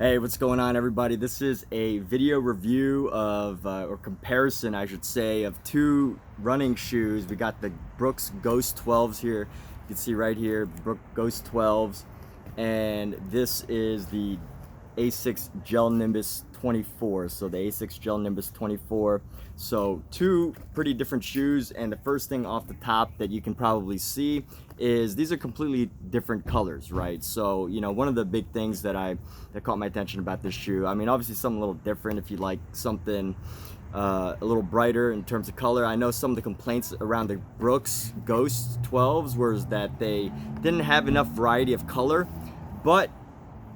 Hey, what's going on, everybody? This is a video review of, or comparison, I should say, of two running shoes. We got the Brooks Ghost 12s here. You can see right here, Brooks Ghost 12s. And this is the ASICS Gel Nimbus 24. So the ASICS Gel Nimbus 24. So two pretty different shoes, and the first thing off the top that you can probably see is these are completely different colors, right? So, you know, one of the big things that caught my attention about this shoe, I mean, obviously something a little different if you like something a little brighter in terms of color. I know some of the complaints around the Brooks Ghost 12s was that they didn't have enough variety of color, but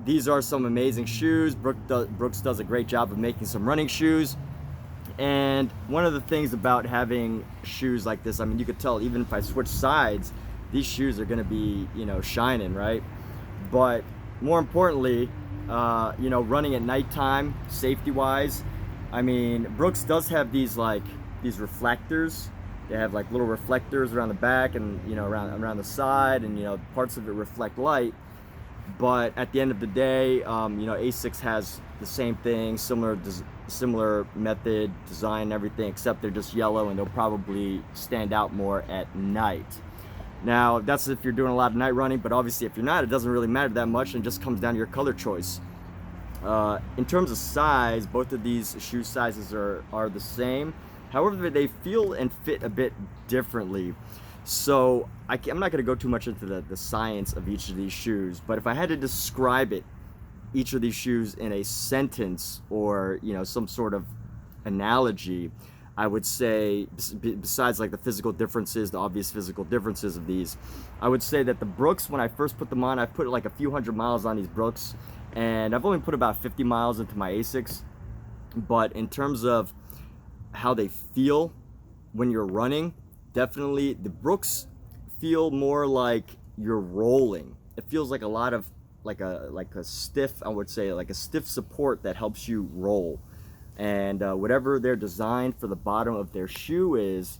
these are some amazing shoes. Brooks does a great job of making some running shoes. And one of the things about having shoes like this, I mean, you could tell even if I switch sides, these shoes are going to be, you know, shining, right? But more importantly, you know, running at nighttime, safety-wise, I mean, Brooks does have these reflectors. They have like little reflectors around the back and, you know, around the side, and, you know, parts of it reflect light. But at the end of the day, you know, ASICS has the same thing, similar method, design, everything, except they're just yellow and they'll probably stand out more at night. Now, that's if you're doing a lot of night running, but obviously if you're not, it doesn't really matter that much, and it just comes down to your color choice. In terms of size, both of these shoe sizes are the same. However, they feel and fit a bit differently. So I'm not going to go too much into the science of each of these shoes, but if I had to describe each of these shoes in a sentence, or, you know, some sort of analogy, I would say, besides like the physical differences, the obvious physical differences of these, I would say that the Brooks, when I first put them on, I put like a few hundred miles on these Brooks, and I've only put about 50 miles into my ASICS. But in terms of how they feel when you're running, definitely the Brooks feel more like you're rolling. It feels like a lot of like a stiff, I would say, like a stiff support that helps you roll. And whatever they're designed for the bottom of their shoe is,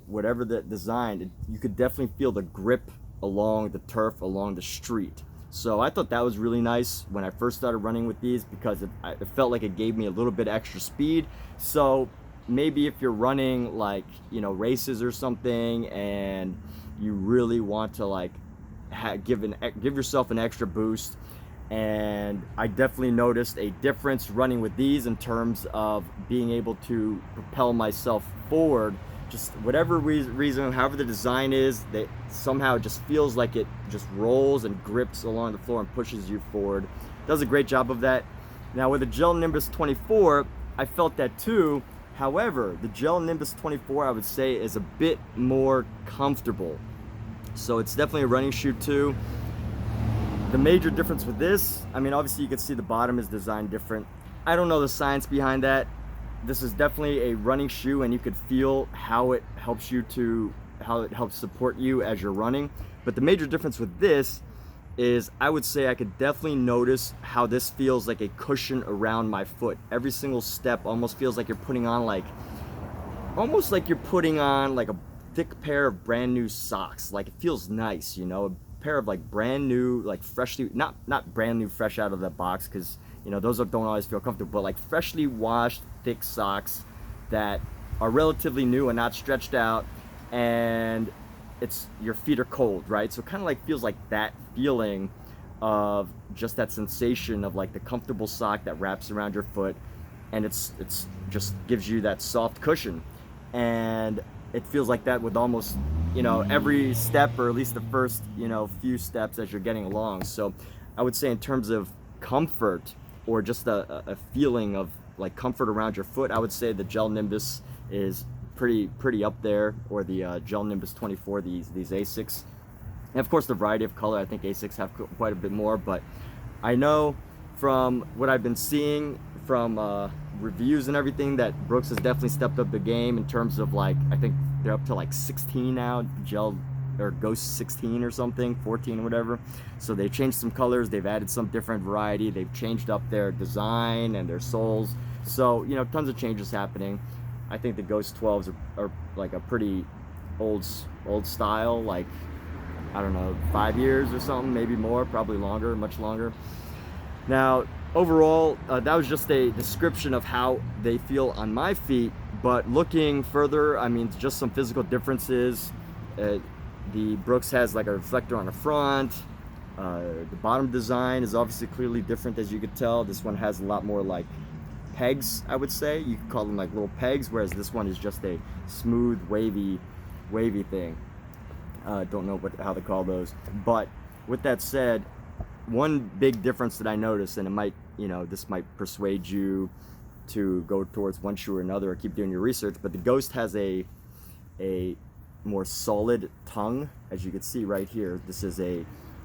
whatever the design, you could definitely feel the grip along the turf, along the street. So I thought that was really nice when I first started running with these, because it felt like it gave me a little bit extra speed. So maybe if you're running like, you know, races or something, and you really want to like give yourself an extra boost. And I definitely noticed a difference running with these in terms of being able to propel myself forward. Just whatever reason, however the design is, that somehow it just feels like it just rolls and grips along the floor and pushes you forward. Does a great job of that. Now with the Gel Nimbus 24, I felt that too. However, the Gel Nimbus 24, I would say, is a bit more comfortable. So it's definitely a running shoe too. The major difference with this, I mean, obviously you can see the bottom is designed different. I don't know the science behind that. This is definitely a running shoe, and you could feel how it helps support you as you're running. But the major difference with this is, I would say I could definitely notice how this feels like a cushion around my foot. Every single step almost feels like you're putting on like a thick pair of brand new socks. Like, it feels nice, you know, a pair of like brand new, like freshly, not brand new fresh out of the box, because, you know, those don't always feel comfortable, but like freshly washed thick socks that are relatively new and not stretched out, and your feet are cold, right? So it kind of like feels like that feeling of just that sensation of like the comfortable sock that wraps around your foot, and it's just gives you that soft cushion. And it feels like that with almost, you know, every step, or at least the first, you know, few steps as you're getting along. So I would say in terms of comfort, or just a feeling of like comfort around your foot, I would say the Gel Nimbus is pretty up there, or the Gel Nimbus 24, these ASICS. And of course the variety of color, I think ASICS have quite a bit more, but I know from what I've been seeing from reviews and everything that Brooks has definitely stepped up the game in terms of, like, I think they're up to like 16 now, Gel or Ghost 16 or something, 14 or whatever. So they changed some colors, they've added some different variety, they've changed up their design and their soles. So, you know, tons of changes happening. I think the Ghost 12s are like a pretty old style, like, I don't know, 5 years or something, maybe more, probably longer, much longer. Now, overall, that was just a description of how they feel on my feet. But looking further, I mean, just some physical differences. The Brooks has like a reflector on the front. The bottom design is obviously clearly different, as you could tell. This one has a lot more like pegs, I would say. You could call them like little pegs, whereas this one is just a smooth, wavy thing. Don't know how to call those. But with that said, one big difference that I noticed, and it might, this might persuade you to go towards one shoe or another or keep doing your research, but the Ghost has a more solid tongue, as you can see right here. This is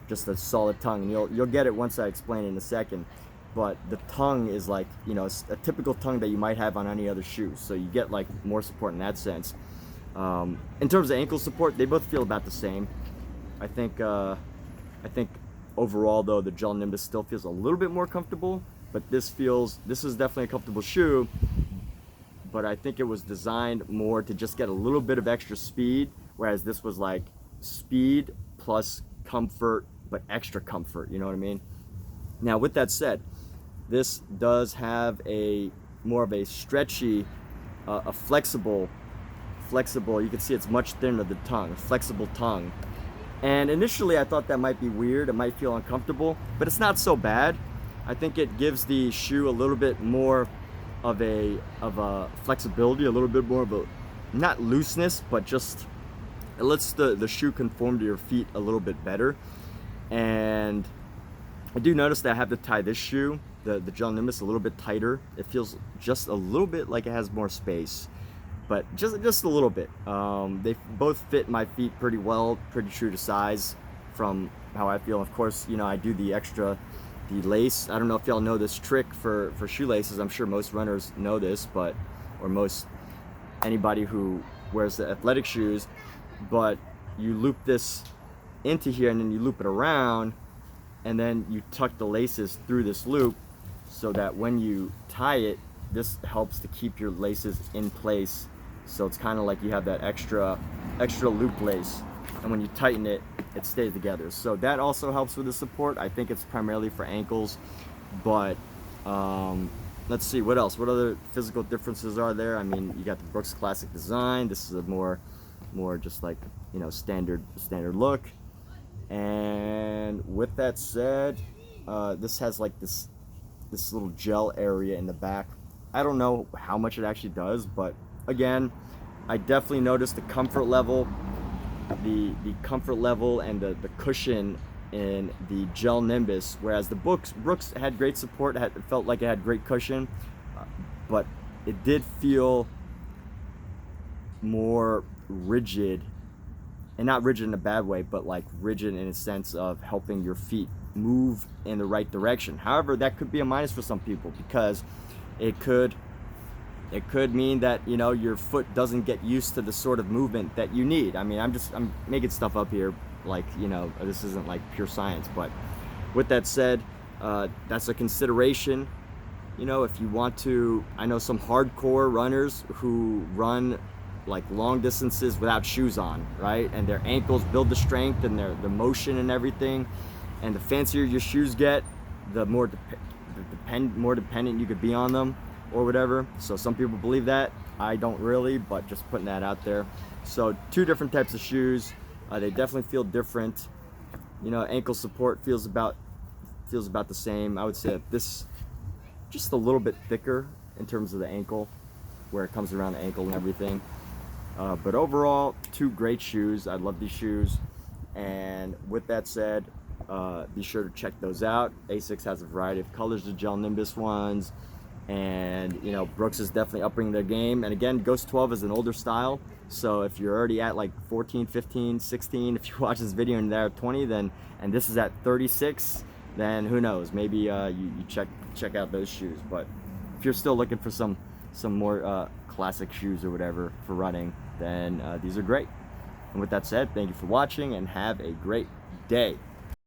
just a solid tongue, and you'll get it once I explain it in a second. But the tongue is like, a typical tongue that you might have on any other shoe, so you get like more support in that sense. In terms of ankle support, they both feel about the same. I think overall though, the Gel Nimbus still feels a little bit more comfortable, but this is definitely a comfortable shoe. But I think it was designed more to just get a little bit of extra speed, whereas this was like speed plus comfort, but extra comfort, you know what I mean? Now with that said, this does have more of a stretchy, a flexible, you can see it's much thinner, the tongue, a flexible tongue. And initially I thought that might be weird, it might feel uncomfortable, but it's not so bad. I think it gives the shoe a little bit more of a flexibility, a little bit more of a, not looseness, but just it lets the shoe conform to your feet a little bit better. And I do notice that I have to tie this shoe, the Gel Nimbus, a little bit tighter. It feels just a little bit like it has more space, but just a little bit. They both fit my feet pretty well, pretty true to size from how I feel. Of course, I do the lace. I don't know if y'all know this trick for shoelaces. I'm sure most runners know this, or anybody who wears the athletic shoes, but you loop this into here and then you loop it around, and then you tuck the laces through this loop so that when you tie it, this helps to keep your laces in place. So it's kind of like you have that extra loop lace, and when you tighten it, it stays together. So that also helps with the support. I think it's primarily for ankles, but let's see what else. What other physical differences are there? I mean, you got the Brooks Classic design. This is a more just like standard look. And with that said, this has like this little gel area in the back. I don't know how much it actually does, but again, I definitely noticed the comfort level, the comfort level and the cushion in the Gel Nimbus, whereas the Brooks had great support. It felt like it had great cushion, but it did feel more rigid, and not rigid in a bad way, but like rigid in a sense of helping your feet move in the right direction. However, that could be a minus for some people, because it could mean that your foot doesn't get used to the sort of movement that you need. I mean, I'm making stuff up here, like this isn't like pure science, but with that said, that's a consideration. If you want to, I know some hardcore runners who run like long distances without shoes on, right? And their ankles build the strength and the motion and everything. And the fancier your shoes get, the more dependent you could be on them or whatever. So some people believe that. I don't really, but just putting that out there. So two different types of shoes. They definitely feel different. Ankle support feels about the same. I would say that this just a little bit thicker in terms of the ankle, where it comes around the ankle and everything. But overall, two great shoes. I love these shoes. And with that said, be sure to check those out. ASICS has a variety of colors, the Gel Nimbus ones. And Brooks is definitely upping their game. And again, Ghost 12 is an older style. So if you're already at like 14, 15, 16, if you watch this video and they're at 20, and this is at 36, then who knows? Maybe you check out those shoes. But if you're still looking for some more classic shoes or whatever for running, then these are great. And with that said, thank you for watching and have a great day.